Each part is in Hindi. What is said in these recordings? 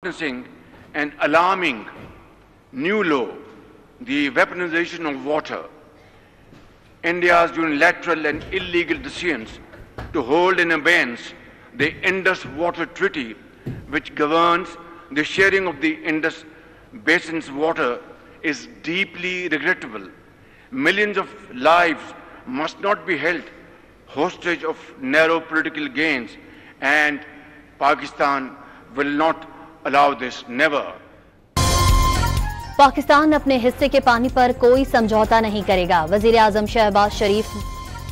witnessing an alarming new law, the weaponization of water. India's unilateral and illegal decisions to hold in abeyance the Indus Water Treaty, which governs the sharing of the Indus Basin's water, is deeply regrettable. Millions of lives must not be held hostage of narrow political gains, and Pakistan will not allow this, never. Pakistan अपने हिस्से के पानी पर कोई समझौता नहीं करेगा। वजीर आजम शहबाज शरीफ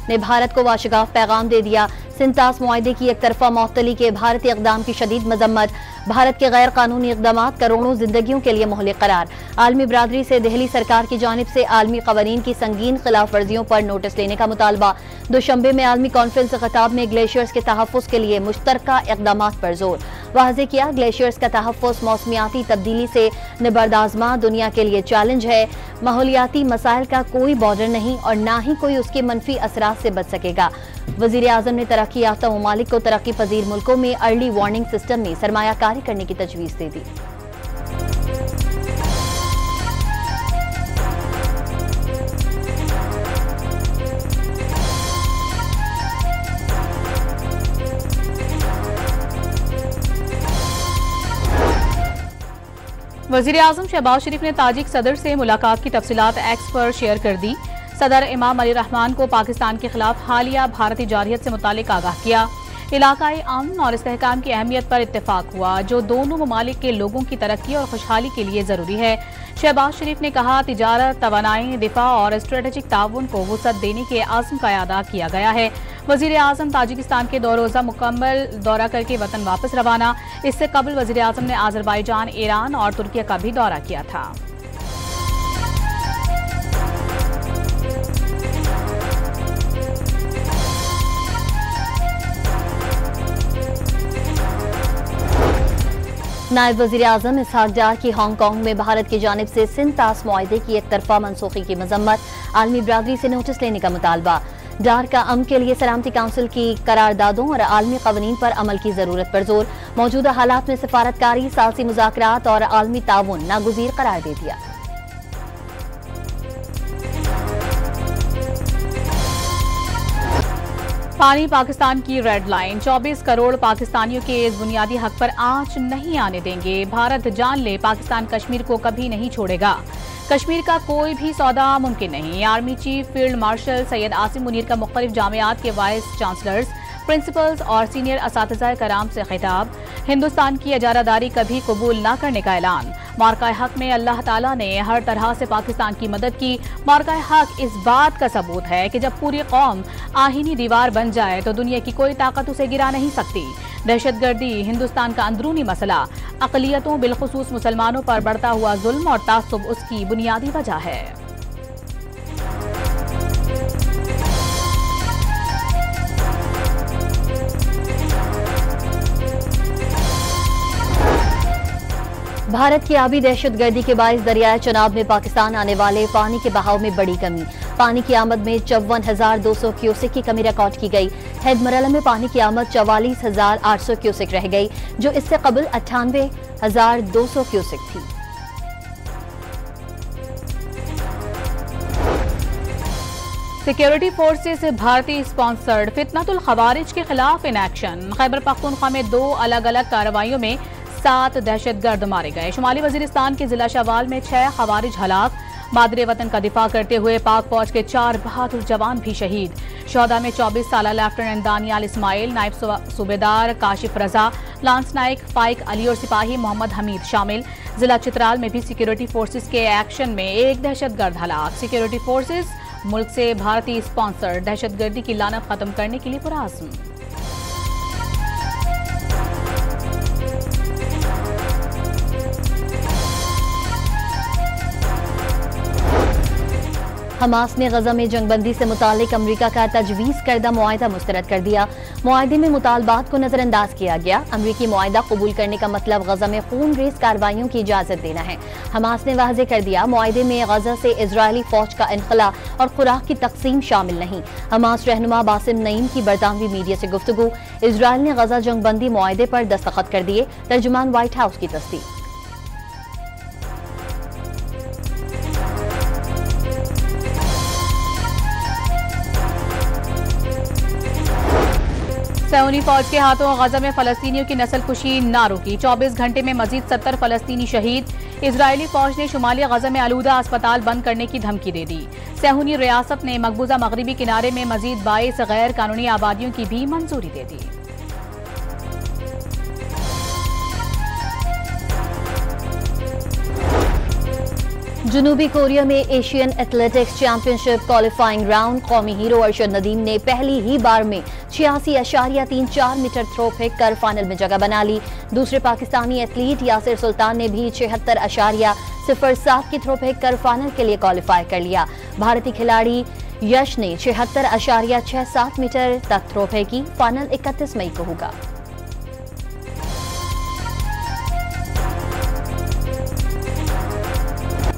ने भारत को वाशगाफ पैगाम दे दिया। सिंतास मुआहदे की एक तरफा मुअत्तली के भारतीय इक़दाम की शदीद मजम्मत। भारत के गैर कानूनी इक़दामात करोड़ों जिंदगियों के लिए मोहलिक करार। आलमी बरादरी से दिल्ली सरकार की जानिब से आलमी कवानीन की संगीन खिलाफ वर्जियों पर नोटिस लेने का मुतालबा। दुशंबे में आलमी कॉन्फ्रेंस खिताब में ग्लेशियर्स के तहफ़्फ़ुज़ के लिए मुश्तरका इक़दामात पर जोर। वाज़ेह किया, ग्लेशियर्स का तहफ़्फ़ुज़ मौसमियाती तब्दीली से निबर्दाज़मा दुनिया के लिए चैलेंज है। माहौलियाती मसाइल का कोई बॉर्डर नहीं और ना ही कोई उसके मनफी असरात से बच सकेगा। वज़ीर आज़म ने तरक्की याफ्ता ममालिक को तरक्की पजीर मुल्कों में अर्ली वार्निंग सिस्टम में सरमायाकारी करने की तजवीज़ दे दी। वज़ीर आज़म शहबाज शरीफ ने ताजिक सदर से मुलाकात की तफसीलात एक्स पर शेयर कर दी। सदर इमाम अली रहमान को पाकिस्तान के खिलाफ हालिया भारतीय जारहियत से मुतालिक आगाह किया। इलाकाई अमन और इस्तेहकाम की अहमियत पर इत्तेफाक हुआ, जो दोनों ममालिक के लोगों की तरक्की और खुशहाली के लिए जरूरी है। शहबाज शरीफ ने कहा, तिजारत, तवानाई, दिफा और स्ट्रेटेजिक ताउन को वुसअत देने के आज़म का अदा किया गया है। वज़ीर आज़म ताजिकिस्तान के 2 रोज़ा मुकम्मल दौरा करके वतन वापस रवाना। इससे कबल वज़ीर आज़म ने आज़रबाईजान, ईरान और तुर्की का भी दौरा किया था। नायब वज़ीर आज़म इसहाक डार की हांगकांग में भारत की जानिब से सिंतास मुआहदे की एक तरफा मनसूखी की मजम्मत। आलमी बरादरी से नोटिस लेने का मुतालबा। डार का अमन के लिए सलामती काउंसिल की करारदादों और आलमी कवानीन पर अमल की जरूरत पर जोर। मौजूदा हालात में सफारतकारी, सालसी मुज़ाकरात और आलमी ताउन नागुज़ीर करार दे दिया। पानी पाकिस्तान की रेड लाइन, 24 करोड़ पाकिस्तानियों के इस बुनियादी हक पर आंच नहीं आने देंगे। भारत जान ले, पाकिस्तान कश्मीर को कभी नहीं छोड़ेगा। कश्मीर का कोई भी सौदा मुमकिन नहीं। Army chief field marshal Syed Asim Munir का मुख्तलिफ जामियात के वाइस चांसलर्स, प्रिंसिपल्स और सीनियर असातिज़ा कराम से खिताब। हिंदुस्तान की इजारादारी कभी कबूल न करने का ऐलान। मार्का हक में अल्लाह ताला ने हर तरह से पाकिस्तान की मदद की। मार्का हक इस बात का सबूत है कि जब पूरी कौम आहीनी दीवार बन जाए तो दुनिया की कोई ताकत उसे गिरा नहीं सकती। दहशतगर्दी हिंदुस्तान का अंदरूनी मसला, अक़लियतों बिलखुसूस मुसलमानों पर बढ़ता हुआ जुल्म और तासुब उसकी बुनियादी वजह है। भारत की आबी दहशतगर्दी के बाइस दरियाए चनाब में पाकिस्तान आने वाले पानी के बहाव में बड़ी कमी। पानी की आमद में 54,200 क्यूसेक की कमी रिकॉर्ड की गई। हैद मरला में पानी की आमद 44,800 क्यूसेक रह गई, जो इससे कबल 98,200 क्यूसेक थी। सिक्योरिटी फोर्सेस भारतीय स्पॉन्सर्ड फितनतुल खवारिज के खिलाफ इन एक्शन। खैबर पख्तूनख्वा में 2 अलग अलग कार्रवाइयों में 7 दहशतगर्द मारे गए। शुमाली वजीरिस्तान के जिला शवाल में 6 खवारिज हलाक। मादरे वतन का दिफा करते हुए पाक फौज के 4 बहादुर जवान भी शहीद। शोहदा में 24 साल लेफ्टिनेंट दानियाल इस्माइल, नायब सूबेदार काशिफ रजा, लांस नाइक फाइक अली और सिपाही मोहम्मद हमीद शामिल। जिला चित्राल में भी सिक्योरिटी फोर्सेस के एक्शन में 1 दहशतगर्द हलाक। सिक्योरिटी फोर्सेस मुल्क से भारतीय स्पॉन्सर दहशतगर्दी की लानत खत्म करने के लिए पुरआज़्म। हमास ने गजा में जंगबंदी से मुतालिक अमरीका का तजवीज़ करदा मुआहिदा मुस्तरद कर दिया। मुआहिदे में मुतालबात को नजरअंदाज किया गया। अमरीकी मुआहिदा कबूल करने का मतलब गजा में खून रेज कार्रवाइयों की इजाजत देना है। हमास ने वाज़े कर दिया, मुआहिदे में गजा से इजरायली फौज का इनखला और खुराक की तकसीम शामिल नहीं। हमास रहनुमा बासिम नईम की बरतानवी मीडिया से गुफ्तगू, इजरायल ने गजा जंगबंदी मुआहिदे पर दस्तखत कर दिए। तर्जुमान व्हाइट हाउस की तस्दीक। सऊदी फौज के हाथों गजा में फलस्तीनियों की नस्लकुशी ना रुकी। 24 घंटे में मजीद 70 फलस्तीनी शहीद। इजरायली फौज ने शुमाली गजा में आलूदा अस्पताल बंद करने की धमकी दे दी। सऊदी रियासत ने मकबूजा मगरबी किनारे में मजीद 22 गैर कानूनी आबादियों की भी मंजूरी दे दी। जनूबी कोरिया में Asian athletics championship qualifying round कौमी हीरो अरशद नदीम ने पहली ही बार में 86.34 मीटर थ्रो फेंक कर फाइनल में जगह बना ली। दूसरे पाकिस्तानी एथलीट यासिर सुल्तान ने भी 76.07 की थ्रो फेंक कर फाइनल के लिए क्वालिफाई कर लिया। भारतीय खिलाड़ी यश ने 76.67 मीटर तक थ्रो फेंकी। फाइनल 31 मई को होगा।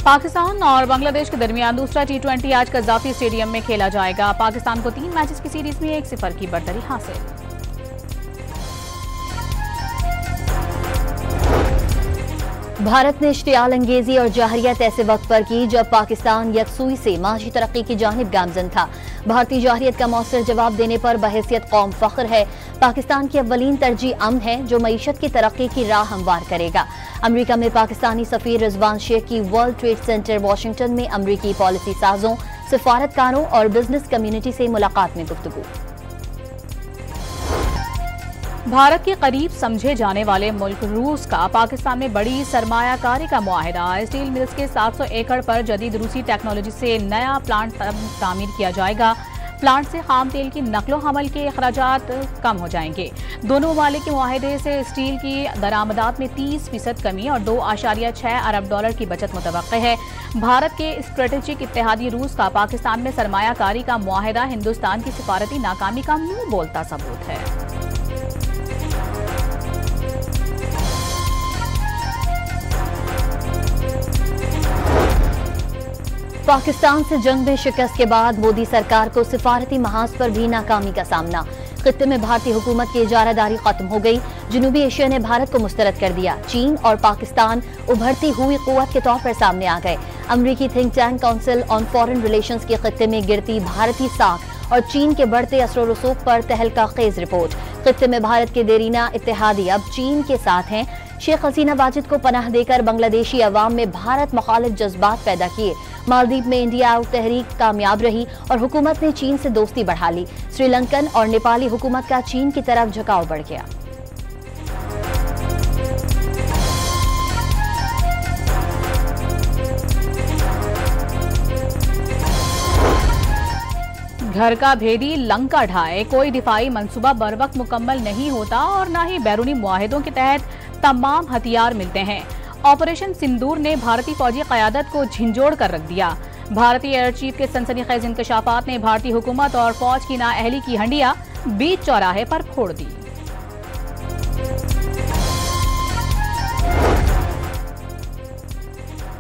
पाकिस्तान और बांग्लादेश के दरमियान दूसरा T20 आज कज़ाफी स्टेडियम में खेला जाएगा। पाकिस्तान को 3 मैचेस की सीरीज में 1-0 की बढ़तरी हासिल। भारत ने इश्तियाल अंगेजी और जाहरियत ऐसे वक्त पर की जब पाकिस्तान यकसुई से माशी तरक्की की जानिब गामजन था। भारतीय जाहरियत का मौसर जवाब देने पर बहैसियत कौम फख्र है। पाकिस्तान की अव्वलीन तरजीह अमन है जो मईशत की तरक्की की राह हमवार करेगा। अमरीका में पाकिस्तानी सफीर रिजवान शेख की वर्ल्ड ट्रेड सेंटर वाशिंगटन में अमरीकी पॉलिसी साजों, सिफारतकारों और बिजनेस कम्युनिटी से मुलाकात में गुफ्तगू। भारत के करीब समझे जाने वाले मुल्क रूस का पाकिस्तान में बड़ी सरमायाकारी का मुआहिदा। स्टील मिल्स के 700 एकड़ पर जदीद रूसी टेक्नोलॉजी से नया प्लांट तामीर किया जाएगा। प्लांट से खाम तेल की नकलो हमल के अखराजात कम हो जाएंगे। दोनों ममालिक के मुआहिदे से स्टील की दरामदात में 30% कमी और $2.6 अरब की बचत मुतवक्के है। भारत के स्ट्रेटेजिक इत्तेहादी रूस का पाकिस्तान में सरमायाकारी का मुआहिदा हिंदुस्तान की सिफारती नाकामी का मुंह बोलता सबूत है। पाकिस्तान से जंग में शिकस्त के बाद मोदी सरकार को सिफारती महाज पर भी नाकामी का सामना। खित्ते में भारतीय हुकूमत की इजारादारी खत्म हो गई। जनूबी एशिया ने भारत को मुस्तरद कर दिया। चीन और पाकिस्तान उभरती हुई कुव्वत के तौर पर सामने आ गए। अमरीकी think tank council on foreign relations के खित्ते में गिरती भारतीय साख और चीन के बढ़ते असर रसूख पर तहलका खेज रिपोर्ट। खित्ते में भारत के देरीना इत्तेहादी अब चीन के साथ हैं। शेख हसीना वाजिद को पनाह देकर बांग्लादेशी अवाम में भारत मुखालिफ जज्बात पैदा किए। मालदीव में इंडिया आउट तहरीक कामयाब रही और हुकूमत ने चीन से दोस्ती बढ़ा ली। श्रीलंकन और नेपाली हुकूमत का चीन की तरफ झुकाव बढ़ गया। घर का भेदी लंका ढाए, कोई दिफाई मंसूबा बरवक्त मुकम्मल नहीं होता और न ही बैरूनी मुआहिदों के तहत तमाम हथियार मिलते हैं। ऑपरेशन सिंदूर ने भारतीय फौजी क़यादत को झिंझोड़ कर रख दिया। भारतीय एयर चीफ के सनसनीखेज इंकशाफात ने भारतीय हुकूमत और फौज की नाअहली की हंडिया बीच चौराहे पर फोड़ दी।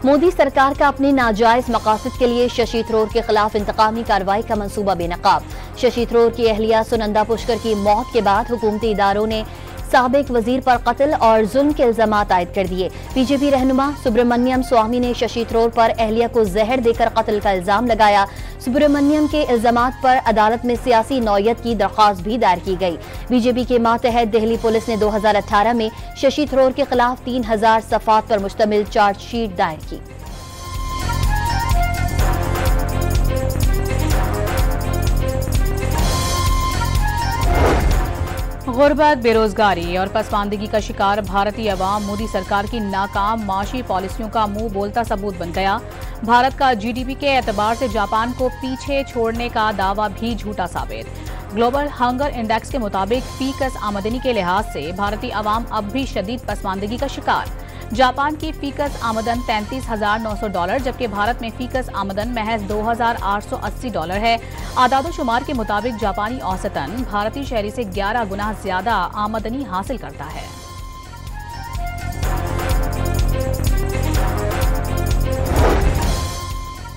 मोदी सरकार का अपने नाजायज मकासद के लिए शशि थरूर के खिलाफ इंतकामी कार्रवाई का मंसूबा बेनकाब। शशि थरूर की अहलिया सुनंदा पुष्कर की मौत के बाद हुकूमती इदारों ने साबिक वजीर पर कत्ल और जुल्म के इल्जामात आयद कर दिए। बीजेपी रहनुमा सुब्रमण्यम स्वामी ने शशि थरूर पर अहलिया को जहर देकर कत्ल का इल्जाम लगाया। सुब्रमण्यम के इल्जामात पर अदालत में सियासी नौयत की दरख्वास्त भी दायर की गई। बीजेपी के मातहत दिल्ली पुलिस ने 2018 में शशि थरूर के खिलाफ 3000 सफ़ात पर मुश्तमिल चार्जशीट दायर की। गुर्बत, बेरोजगारी और पसमानदगी का शिकार भारतीय अवाम मोदी सरकार की नाकाम माशी पॉलिसियों का मुंह बोलता सबूत बन गया। भारत का जीडीपी के एतबार से जापान को पीछे छोड़ने का दावा भी झूठा साबित। ग्लोबल हंगर इंडेक्स के मुताबिक फीकस आमदनी के लिहाज से भारतीय अवाम अब भी शदीद पसमानदगी का शिकार। जापान की फीकस आमदन $33,900 जबकि भारत में फीकस आमदन महज $2,880 है। आदादोशुमार के मुताबिक जापानी औसतन भारतीय शहरी से 11 गुना ज्यादा आमदनी हासिल करता है।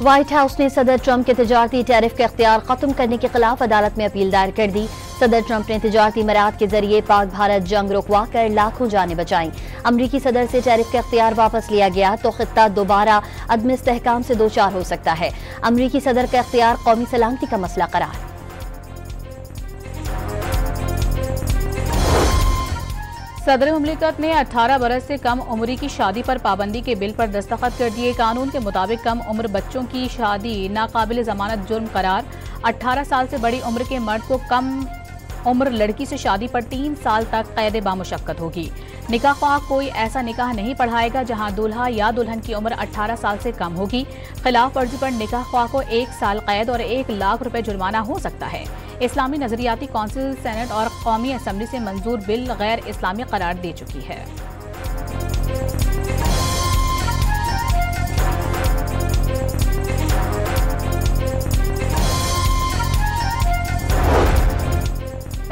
व्हाइट हाउस ने सदर ट्रंप के तिजारती टैरिफ के इख्तियार खत्म करने के खिलाफ अदालत में अपील दायर कर दी। सदर ट्रंप ने तिजारती मराहत के जरिए पाक भारत जंग रुकवा कर लाखों जानें बचाईं। अमरीकी सदर से टैरिफ का इख्तियार वापस लिया गया तो खित्ता दोबारा अदम इस्तेहकाम से दो चार हो सकता है। अमरीकी सदर का इख्तियार कौमी सलामती का मसला करार। सदर मुमलिकत ने 18 बरस से कम उम्र की शादी पर पाबंदी के बिल पर दस्तखत कर दिए। कानून के मुताबिक कम उम्र बच्चों की शादी नाकाबिल जमानत जुर्म करार। 18 साल से बड़ी उम्र के मर्द को कम उम्र लड़की से शादी पर 3 साल तक कैद बामुशक्कत होगी। निकाह ख्वाह कोई ऐसा निकाह नहीं पढ़ाएगा जहां दूल्हा या दुल्हन की उम्र 18 साल से कम होगी। खिलाफ वर्जी पर निकाह ख्वाह को 1 साल कैद और 1 लाख रुपए जुर्माना हो सकता है। इस्लामी नजरियाती कौंसिल सेनेट और कौमी असम्बली से मंजूर बिल गैर इस्लामी करार दे चुकी है।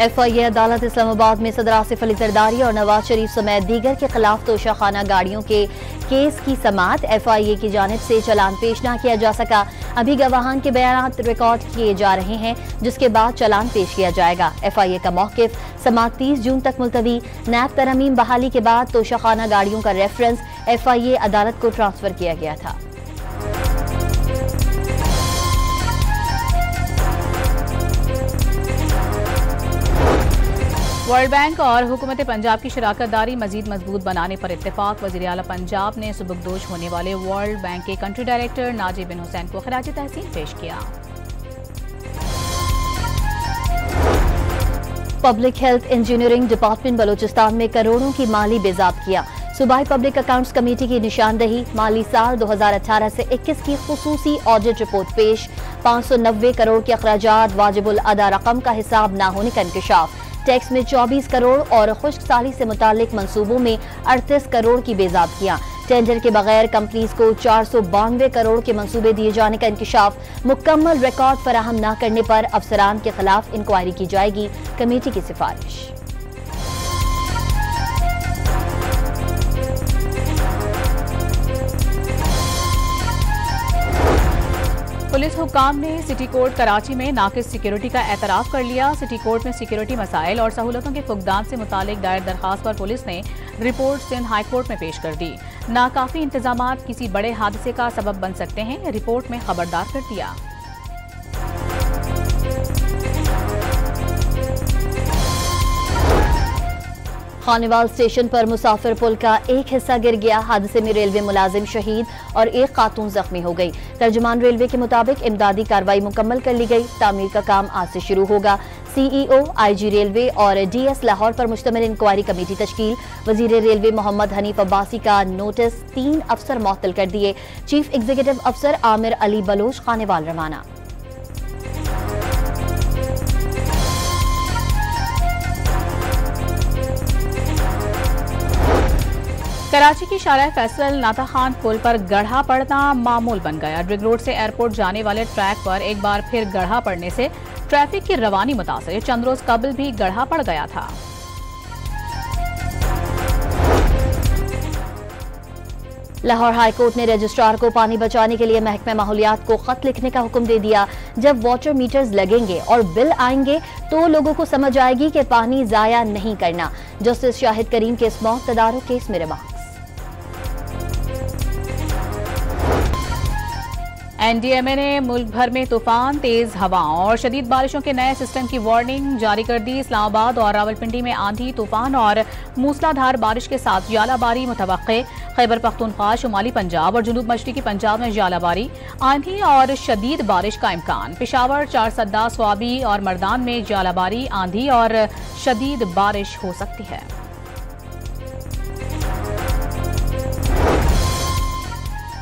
FIA अदालत इस्लामाबाद में सदर आसिफ अली जरदारी और नवाज शरीफ समेत दीगर के खिलाफ तोशाखाना गाड़ियों के केस की समाअत FIA की जानिब से चालान पेश न किया जा सका। अभी गवाहान के बयान रिकॉर्ड किए जा रहे हैं जिसके बाद चालान पेश किया जाएगा। FIA का मौकिफ समाअत 30 जून तक मुलतवी। नैब तरमीम बहाली के बाद तोशाखाना गाड़ियों का रेफरेंस FIA अदालत को ट्रांसफर किया गया था। वर्ल्ड बैंक और हुकूमत पंजाब की शराकत दारी मजीद मजबूत बनाने पर इत्तेफाक। वज़ीर आला पंजाब ने सुबकदोश होने वाले वर्ल्ड बैंक के कंट्री डायरेक्टर नाजिब बिन हुसैन को खिराज तहसीन पेश किया। Public health engineering department Balochistan में करोड़ों की माली बेजाब किया। सूबाई पब्लिक अकाउंट्स कमेटी की निशानदही। माली साल 2018 से 21 की खुसूसी ऑडिट रिपोर्ट पेश। 590 करोड़ के अखराजात वाजिबुल अदा रकम का हिसाब न होने का इंकशाफ। टैक्स में 24 करोड़ और खुश्क साली से मुतालिक मंसूबों में 38 करोड़ की बेजाबकियां। टेंडर के बगैर कंपनीज को 492 करोड़ के मंसूबे दिए जाने का इंकशाफ। मुकम्मल रिकॉर्ड फराहम न करने पर अफसरान के खिलाफ इंक्वायरी की जाएगी, कमेटी की सिफारिश। पुलिस हुक्काम ने सिटी कोर्ट कराची में नाकिस सिक्योरिटी का एतराफ कर लिया। सिटी कोर्ट में सिक्योरिटी मसाइल और सहूलतों के फुकदान से मुतालिक दायर दरखास्त पर पुलिस ने रिपोर्ट सिंध हाई कोर्ट में पेश कर दी। नाकाफी इंतजामात किसी बड़े हादसे का सबब बन सकते हैं, रिपोर्ट में खबरदार कर दिया। खानेवाल स्टेशन पर मुसाफिर पुल का एक हिस्सा गिर गया। हादसे में रेलवे मुलाजिम शहीद और एक खातून जख्मी हो गई। तर्जुमान रेलवे के मुताबिक इमदादी कार्रवाई मुकम्मल कर ली गई। तामीर का काम आज से शुरू होगा। CEO, IG रेलवे और DS लाहौर पर मुश्तमिल इंक्वायरी कमेटी तश्कील। वजीर रेलवे मोहम्मद हनीफ अब्बासी का नोटिस 3 अफसर मुअत्तल कर दिए। चीफ एग्जीक्यूटिव अफसर आमिर अली बलोच खानेवाल रवाना। कराची की शाराए फैसल नाता खान पुल पर गढ़ा पड़ना मामूल बन गया। ड्रिग रोड से एयरपोर्ट जाने वाले ट्रैक पर एक बार फिर गढ़ा पड़ने से ट्रैफिक की रवानी मुतासिर। चंद रोज कबल भी गढ़ा पड़ गया था। लाहौर हाईकोर्ट ने रजिस्ट्रार को पानी बचाने के लिए महकमा माहौलियात को खत लिखने का हुक्म दे दिया। जब वाटर मीटर्स लगेंगे और बिल आएंगे तो लोगों को समझ आएगी कि पानी जाया नहीं करना। जस्टिस शाहिद करीम के इस मौत तदारुक केस में रिमार्क्स। NDMA ने मुल्क भर में तूफान, तेज हवाओं और शदीद बारिशों के नए सिस्टम की वार्निंग जारी कर दी। इस्लामाबाद और रावलपिंडी में आंधी, तूफान और मूसलाधार बारिश के साथ जालाबारी मुतवक्के। खैबर पख्तूनख्वा, शुमाली पंजाब और जुनूब मशरकी पंजाब में जालाबारी, आंधी और शदीद बारिश का इम्कान। पेशावर, चारसद्दा, स्वाबी और मर्दान में जालाबारी, आंधी और शदीद बारिश हो सकती है।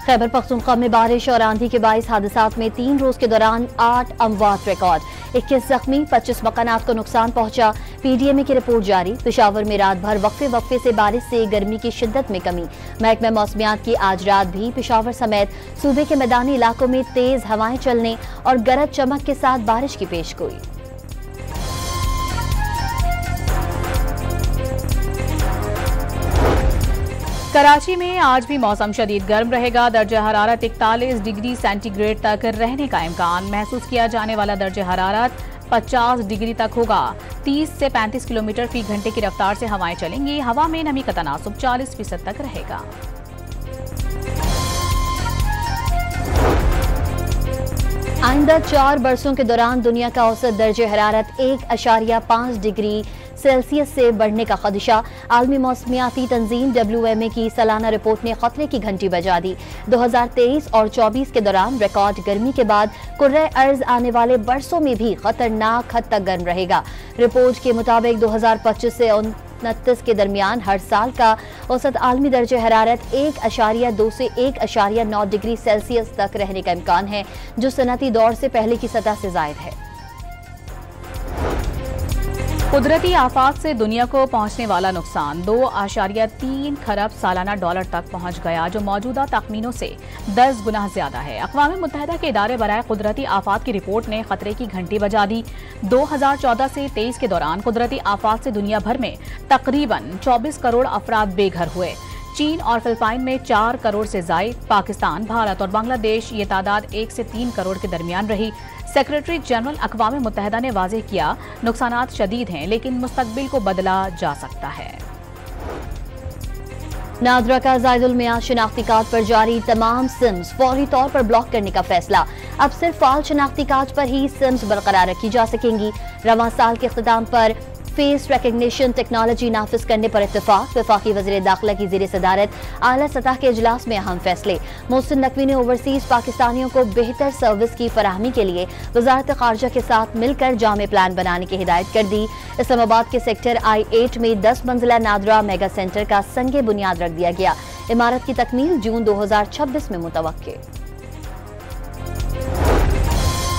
खैबर पख्तूनख्वा में बारिश और आंधी के बाइस हादसात में 3 रोज के दौरान 8 अमवात रिकॉर्ड। 21 जख्मी, 25 मकानात को नुकसान पहुंचा। पीडीएमए की रिपोर्ट जारी। पेशावर में रात भर वक्फे से बारिश से गर्मी की शिद्दत में कमी। महकमा मौसमियात की आज रात भी पेशावर समेत सूबे के मैदानी इलाकों में तेज हवाएं चलने और गरज चमक के साथ बारिश की पेशगोई। कराची में आज भी मौसम शदीद गर्म रहेगा। दर्जा हरारत 41 डिग्री सेंटीग्रेड तक रहने का इम्कान। महसूस किया जाने वाला दर्जा हरारत 50 डिग्री तक होगा। 30 से 35 किलोमीटर फी घंटे की रफ्तार से हवाएं चलेंगी। हवा में नमी का तनासुब 40% तक रहेगा। आइंदा 4 बरसों के दौरान दुनिया का औसत दर्जे हरारत 1.5 डिग्री सेल्सियस से बढ़ने का खदशा। आलमी मौसमियाती तंजीम WMA की सालाना रिपोर्ट ने खतरे की घंटी बजा दी। 2023 और 24 के दौरान रिकॉर्ड गर्मी के बाद कुर्रे अर्ज आने वाले बरसों में भी खतरनाक हद तक गर्म रहेगा। रिपोर्ट के मुताबिक 2025 से 29 के दरमियान हर साल का औसत आलमी दर्जे हरारत 1.2 से 1.9 डिग्री सेल्सियस तक रहने का इम्कान है, जो सनती दौर से पहले की सतह से जायद है। कुदरती आफात से दुनिया को पहुंचने वाला नुकसान 2.3 खरब सालाना डॉलर तक पहुंच गया, जो मौजूदा तखमीनों से 10 गुना ज्यादा है। अक़वाम मुत्तहिदा के इदारे बराए कुदरती आफात की रिपोर्ट ने खतरे की घंटी बजा दी। 2014 से 23 के दौरान कुदरती आफात से दुनिया भर में तकरीबन 24 करोड़ अफराद बेघर हुए। चीन और फिलिपाइन में 4 करोड़ से जायद, पाकिस्तान, भारत और बांग्लादेश ये तादाद 1 से 3 करोड़ के दरमियान रही। सेक्रेटरी जनरल अक़वाम मुत्तहिदा ने वाज़ेह किया, नुकसानात शदीद हैं लेकिन मुस्तक़बिल को बदला जा सकता है। नादरा का ज़ायदुल मियाद शनाख्ती कार्ड पर जारी तमाम सिम्स फौरी तौर पर ब्लॉक करने का फैसला। अब सिर्फ फाल शनाख्ती कार्ड पर ही सिम्स बरकरार रखी जा सकेंगी। रवां साल के इख्तिताम पर फेस रिकग्निशन टेक्नोलॉजी नाफिज करने पर इत्तेफाक। वफाकी वज़ीर दाखिला की ज़ेर सदारत आला सतह के इजलास में अहम फैसले। मोहसिन नकवी ने ओवरसीज पाकिस्तानियों को बेहतर सर्विस की फराहमी के लिए वजारत खारजा के साथ मिलकर जामे प्लान बनाने की हिदायत कर दी। इस्लामाबाद के सेक्टर I-8 में 10 मंजिला नादरा मेगा सेंटर का संगे बुनियाद रख दिया गया। इमारत की तकमील जून 2026 में मुतवक्के।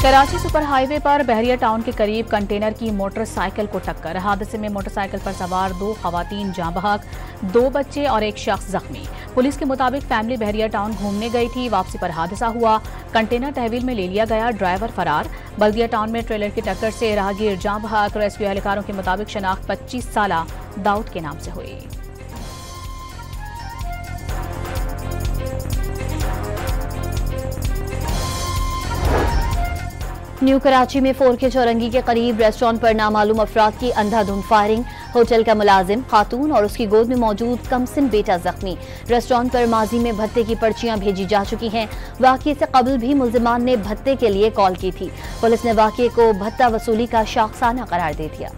कराची सुपर हाईवे पर बहरिया टाउन के करीब कंटेनर की मोटरसाइकिल को टक्कर। हादसे में मोटरसाइकिल पर सवार 2 खवातीन जाँ बहक, 2 बच्चे और 1 शख्स जख्मी। पुलिस के मुताबिक फैमिली बहरिया टाउन घूमने गई थी। वापसी पर हादसा हुआ। कंटेनर तहवील में ले लिया गया, ड्राइवर फरार। बल्दिया टाउन में ट्रेलर की टक्कर से राहगीर जाँ बहक। रेस्क्यू एहलकारों के मुताबिक शनाख्त 25 साला दाऊद के नाम से हुई। न्यू कराची में 4K चौरंगी के करीब रेस्टोरेंट पर नामालूम अफराद की अंधाधुंध फायरिंग। होटल का मुलाजिम, खातून और उसकी गोद में मौजूद कमसिन बेटा जख्मी। रेस्टोरेंट पर माजी में भत्ते की पर्चियां भेजी जा चुकी हैं। वाक़ये से कबल भी मुल्जिमान ने भत्ते के लिए कॉल की थी। पुलिस ने वाक़ये को भत्ता वसूली का शाखसाना करार दे दिया।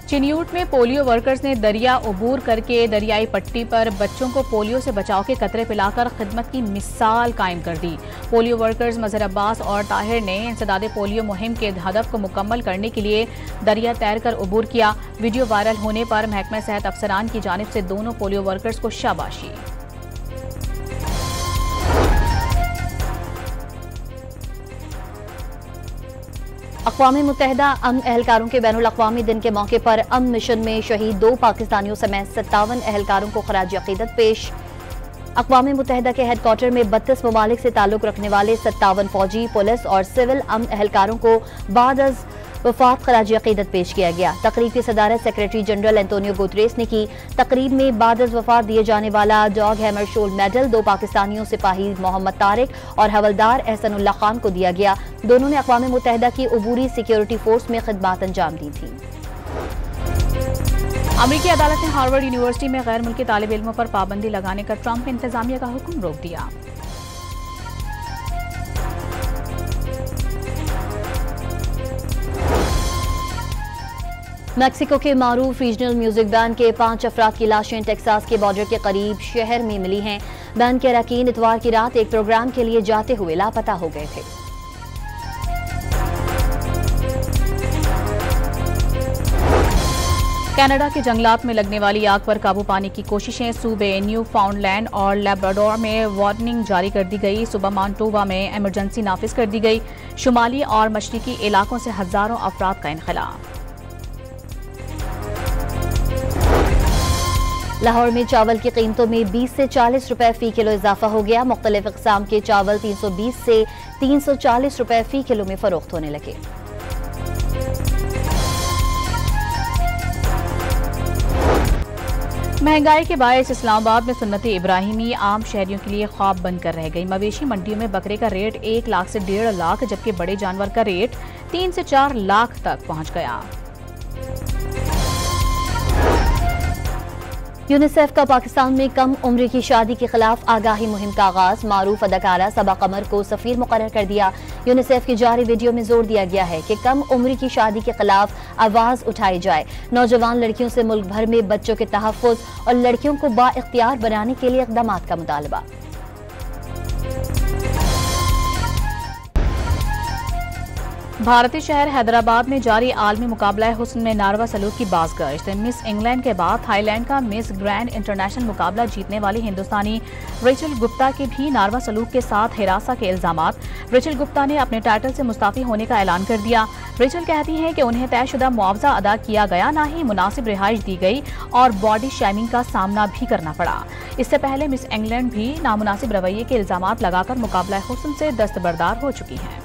चिन्यूट में पोलियो वर्कर्स ने दरिया अबूर करके दरियाई पट्टी पर बच्चों को पोलियो से बचाव के कतरे पिलाकर खिदमत की मिसाल कायम कर दी। पोलियो वर्कर्स मजहर अब्बास और ताहिर ने इंसदादे पोलियो मुहिम के हदफ को मुकम्मल करने के लिए दरिया तैर कर अबूर किया। वीडियो वायरल होने पर महकमा सेहत अफसरान की जानिब से दोनों पोलियो वर्कर्स को शाबाशी। अक़वाम मुत्तहिदा अमन एहलकारों के बैनुल अक़वामी दिन के मौके पर अमन मिशन में शहीद 2 पाकिस्तानियों समेत 57 एहलकारों को खराज अक़ीदत पेश। अक़वाम मुत्तहिदा के हेडक्वार्टर में 32 ममालिक से ताल्लुक़ रखने वाले 57 फौजी, पुलिस और सिविल अमन एहलकारों को बाद अज़ वफात खराज अक़ीदत पेश किया गया। तकरीब की सदारत सेक्रेटरी जनरल एंटोनियो गुतरेस ने की। तकरीब में बाद अज़ वफात दिए जाने वाला डॉग हैमर शोल मेडल 2 पाकिस्तानियों सिपाही मोहम्मद तारिक और हवलदार एहसनुल्लाह खान को दिया गया। दोनों ने अक़वाम मुत्तहिदा की अबूरी सिक्योरिटी फोर्स में खिदमत अंजाम दी थी। अमेरिकी अदालत ने हार्वर्ड यूनिवर्सिटी में गैर मुल्की तालिब इल्मों पर पाबंदी लगाने का ट्रंप इंतजामिया का हुक्म रोक दिया। मैक्सिको के मारूफ रीजनल म्यूजिक बैंड के 5 अफराद की लाशें टेक्सास के बॉर्डर के करीब शहर में मिली हैं। बैंड के अरकान इतवार की रात एक प्रोग्राम के लिए जाते हुए लापता हो गए थे। कनाडा के जंगलात में लगने वाली आग पर काबू पाने की कोशिशें। सूबे न्यू फाउंडलैंड और लेब्राडोर में वार्निंग जारी कर दी गई। सुबह मांटोवा में इमरजेंसी नाफिज कर दी गई। शुमाली और मशरिकी इलाकों से हजारों अफराद का इनखला। लाहौर में चावल की कीमतों में 20 से 40 रुपए फी किलो इजाफा हो गया। मुख्तलिफ इकसाम के चावल 320 से 340 रुपए फी किलो में फरोख्त होने लगे। महंगाई के बायस इस्लामाबाद में सुन्नत इब्राहिमी आम शहरियों के लिए ख्वाब बनकर रह गई। मवेशी मंडियों में बकरे का रेट 1 लाख से 1.5 लाख, जबकि बड़े जानवर का रेट 3 से 4 लाख तक पहुंच गया। यूनिसेफ का पाकिस्तान में कम उम्र की शादी के खिलाफ आगाही मुहिम का आगाज। मारूफ अदाकारा सबा कमर को सफीर मुकर्रर कर दिया। यूनिसेफ की जारी वीडियो में जोर दिया गया है कि कम उम्र की शादी के खिलाफ आवाज उठाई जाए। नौजवान लड़कियों से मुल्क भर में बच्चों के तहफ़्फ़ुज़ और लड़कियों को बाइख्तियार बनाने के लिए इक़दाम का मुतालबा। भारतीय शहर हैदराबाद में जारी आलमी मुकाबला हुस्न में नारवा सलूक की बाज़गश्त। मिस इंग्लैंड के बाद थाईलैंड का मिस ग्रैंड इंटरनेशनल मुकाबला जीतने वाली हिंदुस्तानी रेचल गुप्ता के भी नारवा सलूक के साथ हिरासा के इल्जामात। रेचल गुप्ता ने अपने टाइटल से मुस्ताफी होने का ऐलान कर दिया। रेचल कहती हैं कि उन्हें तयशुदा मुआवजा अदा किया गया, ना ही मुनासिब रिहाइश दी गई और बॉडी शेमिंग का सामना भी करना पड़ा। इससे पहले मिस इंग्लैंड भी नामुनासिब रवैये के इल्जामात लगाकर मुकाबला हुस्न से दस्तबरदार हो चुकी हैं।